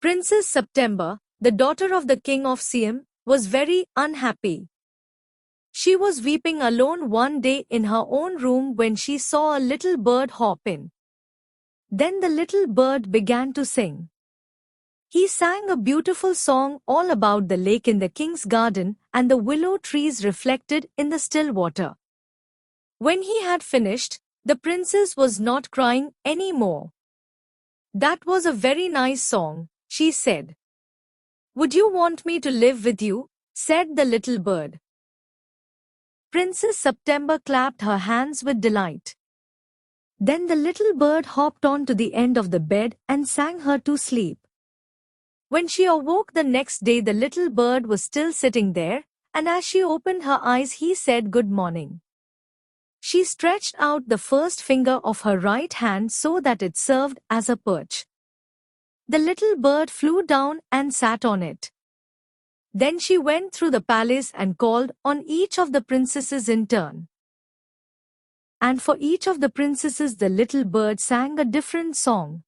Princess September, the daughter of the king of Siam, was very unhappy. She was weeping alone one day in her own room when she saw a little bird hop in. Then the little bird began to sing. He sang a beautiful song all about the lake in the king's garden and the willow trees reflected in the still water. When he had finished, the princess was not crying any more. "That was a very nice song," she said. "Would you want me to live with you?" said the little bird. Princess September clapped her hands with delight. Then the little bird hopped on to the end of the bed and sang her to sleep. When she awoke the next day, the little bird was still sitting there, and as she opened her eyes he said good morning. She stretched out the first finger of her right hand so that it served as a perch. The little bird flew down and sat on it. Then she went through the palace and called on each of the princesses in turn. And for each of the princesses the little bird sang a different song.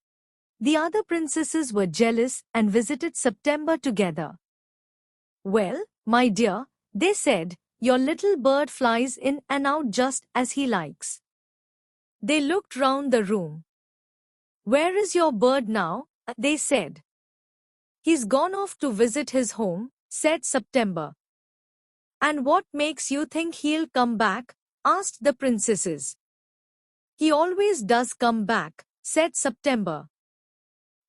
The other princesses were jealous and visited September together. "Well, my dear," they said, "your little bird flies in and out just as he likes." They looked round the room. "Where is your bird now?" they said. "He's gone off to visit his home," said September. "And what makes you think he'll come back?" asked the princesses. "He always does come back," said September.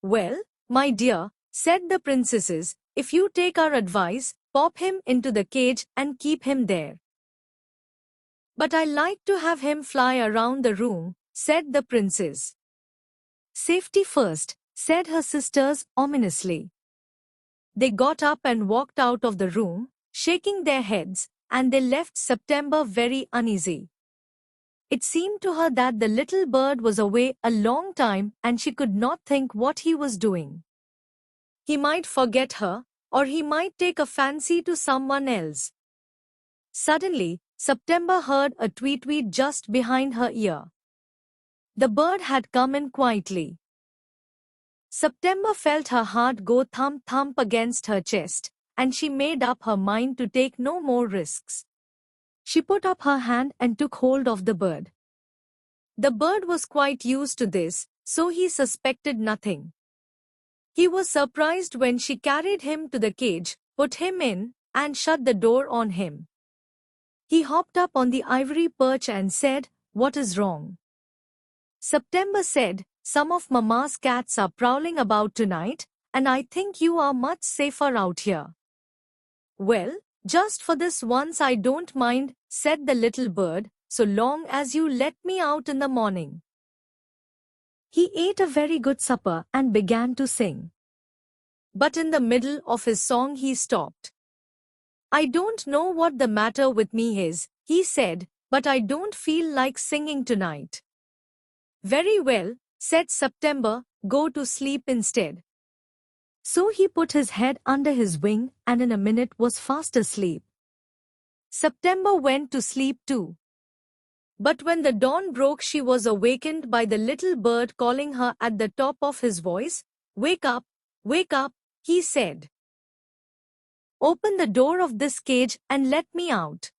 "Well, my dear," said the princesses, "if you take our advice, pop him into the cage and keep him there." "But I like to have him fly around the room," said the princess. "Safety first," said her sisters ominously. They got up and walked out of the room, shaking their heads, and they left September very uneasy. It seemed to her that the little bird was away a long time and she could not think what he was doing. He might forget her, or he might take a fancy to someone else. Suddenly, September heard a tweet-tweet just behind her ear. The bird had come in quietly. September felt her heart go thump-thump against her chest, and she made up her mind to take no more risks. She put up her hand and took hold of the bird. The bird was quite used to this, so he suspected nothing. He was surprised when she carried him to the cage, put him in, and shut the door on him. He hopped up on the ivory perch and said, "What is wrong?" September said, "Some of Mama's cats are prowling about tonight, and I think you are much safer out here." "Well, just for this once I don't mind," said the little bird, "so long as you let me out in the morning." He ate a very good supper and began to sing. But in the middle of his song he stopped. "I don't know what the matter with me is," he said, "but I don't feel like singing tonight." "Very well," said September, "go to sleep instead." So he put his head under his wing and in a minute was fast asleep. September went to sleep too. But when the dawn broke she was awakened by the little bird calling her at the top of his voice. Wake up," he said. "Open the door of this cage and let me out.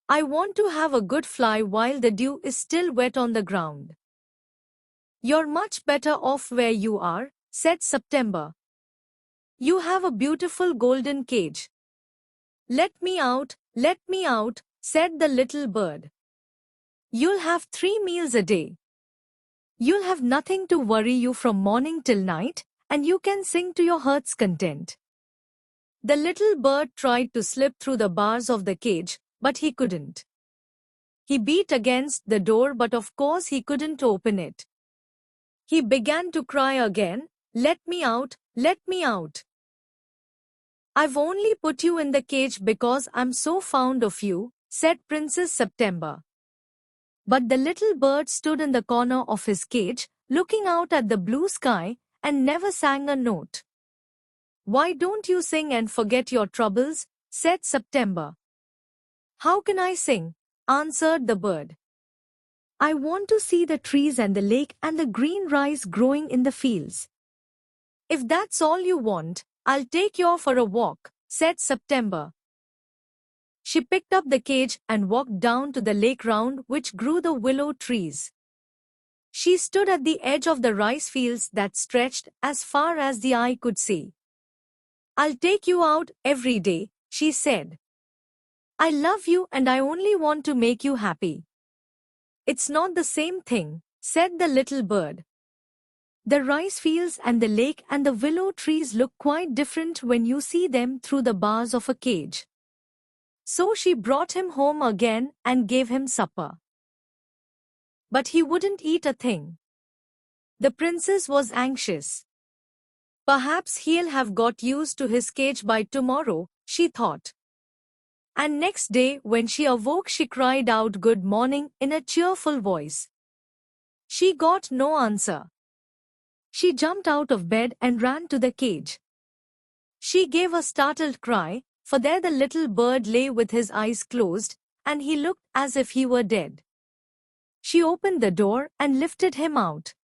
I want to have a good fly while the dew is still wet on the ground." "You're much better off where you are," said September. "You have a beautiful golden cage." Let me out," said the little bird. "You'll have 3 meals a day. You'll have nothing to worry you from morning till night, and you can sing to your heart's content." The little bird tried to slip through the bars of the cage, but he couldn't. He beat against the door, but of course he couldn't open it. He began to cry again, let me out, let me out. "I've only put you in the cage because I'm so fond of you," said Princess September. But the little bird stood in the corner of his cage, looking out at the blue sky, and never sang a note. "Why don't you sing and forget your troubles?" said September. "How can I sing?" answered the bird. "I want to see the trees and the lake and the green rice growing in the fields." If that's all you want, I'll take you for a walk, said September. She picked up the cage and walked down to the lake round which grew the willow trees. She stood at the edge of the rice fields that stretched as far as the eye could see. I'll take you out every day, she said. I love you and I only want to make you happy. It's not the same thing, said the little bird. The rice fields and the lake and the willow trees look quite different when you see them through the bars of a cage. So she brought him home again and gave him supper. But he wouldn't eat a thing. The princess was anxious. Perhaps he'll have got used to his cage by tomorrow, she thought. And next day when she awoke she cried out good morning in a cheerful voice. She got no answer. She jumped out of bed and ran to the cage. She gave a startled cry, for there the little bird lay with his eyes closed, and he looked as if he were dead. She opened the door and lifted him out.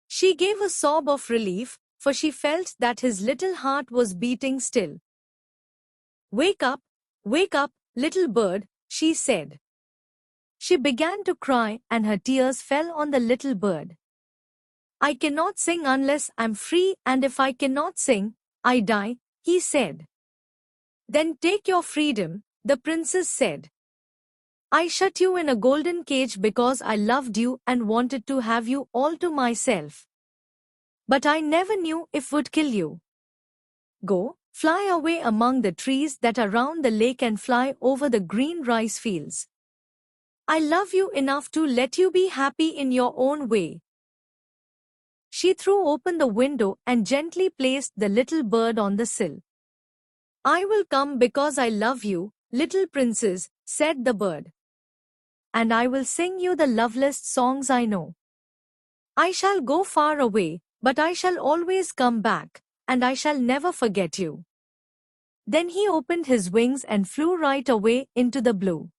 She gave a sob of relief, for she felt that his little heart was beating still. wake up, little bird, she said. She began to cry and her tears fell on the little bird. I cannot sing unless I'm free, and if I cannot sing, I die, he said. Then take your freedom, the princess said. I shut you in a golden cage because I loved you and wanted to have you all to myself. But I never knew it would kill you. Go, fly away among the trees that are round the lake and fly over the green rice fields. I love you enough to let you be happy in your own way. She threw open the window and gently placed the little bird on the sill. I will come because I love you, little princess, said the bird. And I will sing you the loveliest songs I know. I shall go far away, but I shall always come back, and I shall never forget you. Then he opened his wings and flew right away into the blue.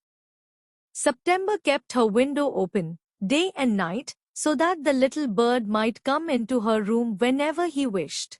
September kept her window open, day and night, so that the little bird might come into her room whenever he wished.